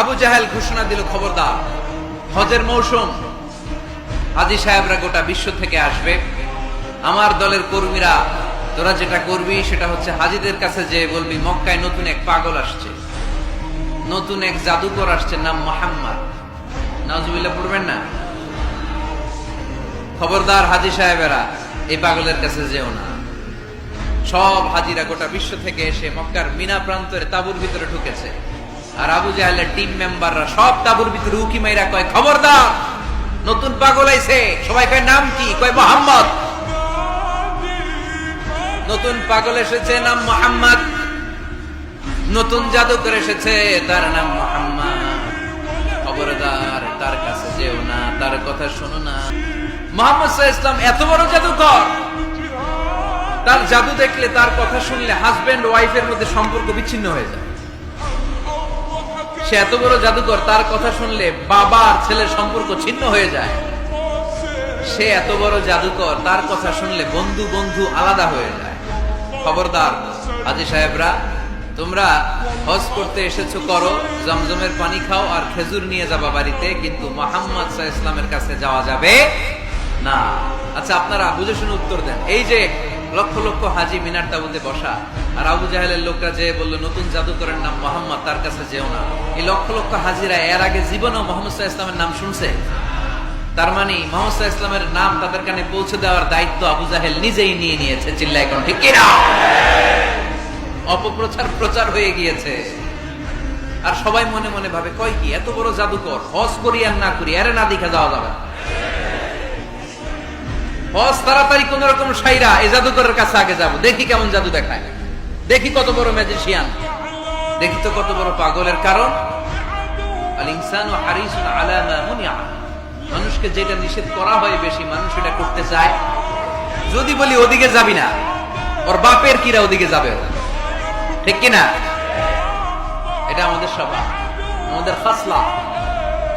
আবু জাহেল ঘোষণা দিল, খবরদার, হজের মৌসুম, হাজী সাহেবরা গোটা বিশ্ব থেকে আসবে, আমার দলের কর্মীরা তোরা যেটা করবি সেটা হচ্ছে হাজীদের কাছে যে বলবি মক্কায় নতুন এক পাগল আসছে, নতুন এক জাদুকর আসছে, নাম মুহাম্মদ। নাউজুবিল্লাহ পড়বেন না? খবরদার হাজী সাহেবেরা, এই পাগলের কাছে যেও না। সব হাজীরা গোটা বিশ্ব থেকে এসে মক্কার মিনা প্রান্তরে তাঁবুর ভিতরে ঢুকেছে, আর আবু জাহেলের টিম মেম্বাররা সব তাঁবুর ভিতরে উকি মাইরা কয়, খবরদার, নতুন পাগল আইছে। সবাই কয়, নাম কি? কয়, মুহাম্মদ। নতুন পাগল এসেছে, নাম মুহাম্মদ। নতুন জাদুকর এসেছে, তার নাম মুহাম্মদ। খবরদার, তার কাছে যেও না, তার কথা শোনো না। মুহাম্মদ সাল্লাল্লাহু আলাইহি ওয়াসাল্লাম এত বড় জাদুকর, তার জাদু দেখলে, তার কথা শুনলে হাজবেন্ড ওয়াইফের মধ্যে সম্পর্ক বিচ্ছিন্ন হয়ে যায়। সে এত বড় জাদুকর, তার কথা শুনলে বাবা আর ছেলের সম্পর্ক ছিন্ন হয়ে যায়। সে এত বড় জাদুকর, তার কথা শুনলে বন্ধু বন্ধু আলাদা হয়ে যায়। খবরদার হাজী সাহেবরা, তোমরা হজ করতে এসেছো, করো, জমজমের পানি খাও আর খেজুর নিয়ে যাবা বাড়িতে, কিন্তু মুহাম্মদ সাল্লাল্লাহু আলাইহি ওয়াসাল্লামের কাছে যাওয়া যাবে না। আচ্ছা, আপনারা বুঝে শুনে উত্তর দেন। এই যে লক্ষ লক্ষ হাজী মিনার তাঁবুতে বসা, আর আবু জাহেলের লোকরা যে বললো নতুন জাদুকরের নাম মুহাম্মদ, তার কাছে যেও না, এই লক্ষ লক্ষ হাজীরা এর আগে জীবনেও মুহাম্মদ সাল্লাল্লাহু আলাইহি ওয়াসাল্লামের নাম শুনছে? তার মানে মুহাম্মদ সাল্লাল্লাহু আলাইহি ওয়াসাল্লামের নাম তাদের কানে পৌঁছে দেওয়ার দায়িত্ব আবু জাহেল নিজেই নিয়ে নিয়েছে। চিল্লায় কোন ঠিক কিনা? অপপ্রচার প্রচার হয়ে গিয়েছে। আর সবাই মনে মনে ভাবে, কয় কি, এত বড় জাদুকর, হজ করি আর না করি, এর না দেখা যাওয়া যাবে। হজ তাড়াতাড়ি কোন রকম সাইরা এই জাদুকরের কাছে আগে যাব, দেখি কেমন জাদু দেখায়, দেখি কত বড় ম্যাজিশিয়ান, দেখি তো কত বড় পাগলের। কারণ আল ইনসানু হারিসুন আলা মা মুনিআ, মানুষকে যেটা নিষেধ করা হয় বেশি, মানুষ এটা করতে চায়। যদি বলি ওদিকে যাবি না, ওর বাপের কিরা ওদিকে যাবে, ঠিক কিনা? এটা আমাদের স্বভাব, আমাদের খাসলা,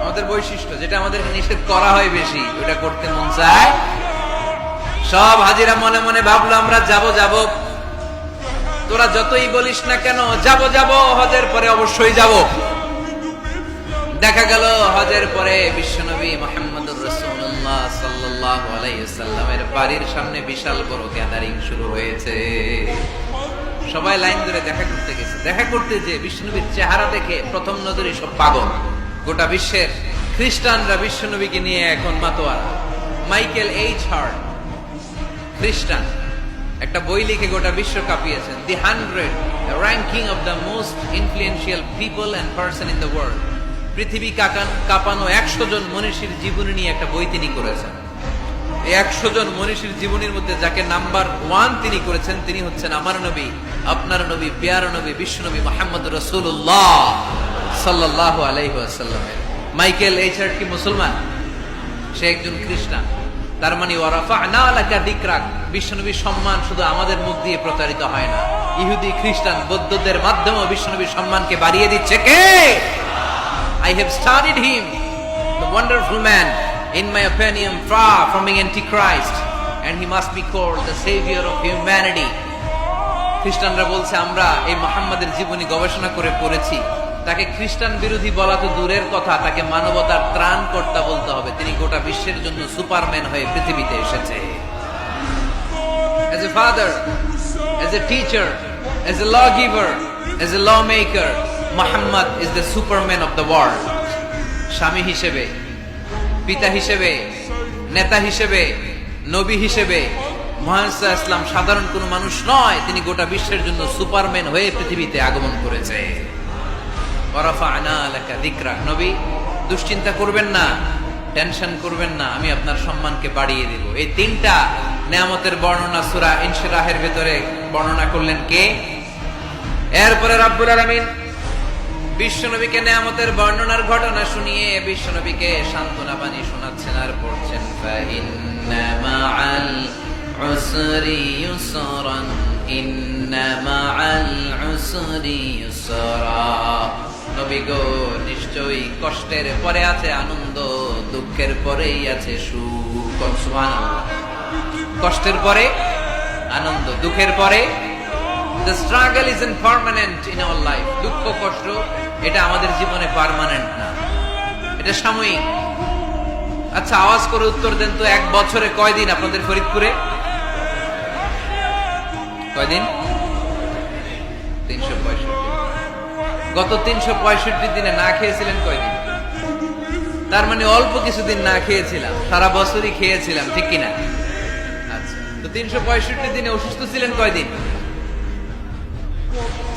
আমাদের বৈশিষ্ট্য। যেটা আমাদেরকে নিষেধ করা হয় বেশি, ওটা করতে মন চায়। সব হাজিরা মনে মনে ভাবলো, আমরা যাব যাব, তোরা যতই বলিস না কেন, যাব যাব, হজের পরে অবশ্যই যাব। দেখা গেল হজের পরে বিশ্বনবী মুহাম্মদুর রাসূলুল্লাহ সাল্লাল্লাহু আলাইহি ওয়াসাল্লামের বাড়ির সামনে বিশাল বড় গ্যাদারিং শুরু হয়েছে। সবাই লাইন ধরে দেখা করতে গেছে। দেখা করতে যে বিশ্বনবীর চেহারা দেখে প্রথম নজরে সব পাগল। গোটা বিশ্বের খ্রিস্টানরা বিশ্বনবীকে নিয়ে এখন মাতোয়ারা। মাইকেল এইচ হার্ট, খ্রিস্টান, একটা বই লিখে গোটা বিশ্ব কাঁপিয়েছেন, দি 100 ranking of the most influential people and person in the world. পৃথিবী কাঁপানো 100 জন মনীষীর জীবনী নিয়ে একটা বই তিনি করেছেন। এই 100 জন মনীষীর জীবনীর মধ্যে যাকে নাম্বার 1 তিনি করেছেন, তিনি হচ্ছেন আমার নবী, আপনার নবী, প্যার নবী, বিশ্বনবী মুহাম্মদুর রাসূলুল্লাহ সাল্লাল্লাহু আলাইহি ওয়াসাল্লাম। মাইকেল এইচ হার্ট কি মুসলমান? সে একজন খ্রিস্টান। তার মানে ওয়ারাফা'না লাকা যিকরাক, বিশ্বনবীর সম্মান শুধু আমাদের মুখ দিয়ে প্রচারিত হয় না, ইহুদি, খ্রিস্টান, বৌদ্ধদের মাধ্যমেও বিশ্বনবীর সম্মানকে বাড়িয়ে দিচ্ছে কে? I have studied him, the wonderful man, in my opinion, far from being antichrist, and he must be called the savior of humanity. খ্রিস্টানরা বলছে, আমরা এই মুহাম্মাদের জীবনী গবেষণা করে পড়েছি, তাকে খ্রিস্টান বিরোধী বলা তো দূরের কথা, তাকে মানবতার ত্রাণকর্তা বলতে হবে। তিনি গোটা বিশ্বের জন্য সুপারম্যান হয়ে পৃথিবীতে এসেছে। As a father, as a teacher, as a lawgiver, as a lawmaker, Muhammad is the superman of the world. স্বামী হিসেবে, পিতা হিসেবে, নেতা হিসেবে, নবী হিসেবে মুহাম্মদ সাল্লাল্লাহু আলাইহি ওয়াসাল্লাম সাধারণ কোনো মানুষ নয়, তিনি গোটা বিশ্বের জন্য সুপারম্যান হয়ে পৃথিবীতে আগমন করেছে। ওয়ারাফা'না লাকা যিকরাক, নবী দুশ্চিন্তা করবেন না, টেনশন করবেন না, আমি আপনার সম্মানকে বাড়িয়ে দেব। এই তিনটা নিয়ামতের বর্ণনা সূরা ইনশিরাহের ভিতরে বর্ণনা করলেন কে? এরপরে রব্বুল আলামিন বিশ্বনবীকে নিয়ামতের বর্ণনার ঘটনা শুনিয়ে বিশ্বনবীকে সান্ত্বনা বাণী শোনাচ্ছেন আর পড়ছেন, ফাইন্না মাআল উসরি ইউসরান, ইন্না মাআল উসরি ইউসরা। নবী গো, নিশ্চয়ই কষ্টের পরে আছে আনন্দ, দুঃখের পরেই আছে সুখ। সুবহানাল্লাহ। কষ্টের পরে আনন্দ, দুঃখের পরে, the struggle isn't permanent in our life. দুঃখ কষ্ট এটা আমাদের জীবনে পার্মানেন্ট না, এটা সাময়িক। আচ্ছা, আওয়াজ করে উত্তর দেন তো, এক বছরে কয়দিন আপনাদের ফরিদপুরে? কয়দিন? 365। গত 365 দিনে না খেয়েছিলেন কয়দিন? তার মানে অল্প কিছুদিন না খেয়েছিলাম, সারা বছরই খেয়েছিলাম, ঠিক কিনা? আচ্ছা, তো 365 দিনে অসুস্থ ছিলেন কয়দিন?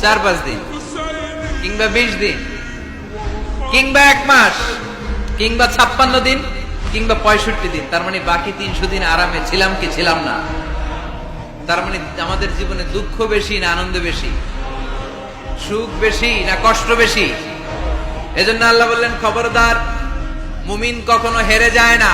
4-5 দিন, কিংবা 20 দিন, কিংবা 1 মাস, কিংবা 56 দিন, কিংবা 65 দিন। তার মানে বাকি 300 দিন আরামে ছিলাম কি ছিলাম না? তার মানে আমাদের জীবনে দুঃখ বেশি না আনন্দ বেশি? সুখ বেশি না কষ্ট বেশি? এজন্য আল্লাহ বললেন, খবরদার, মুমিন কখনো হেরে যায় না।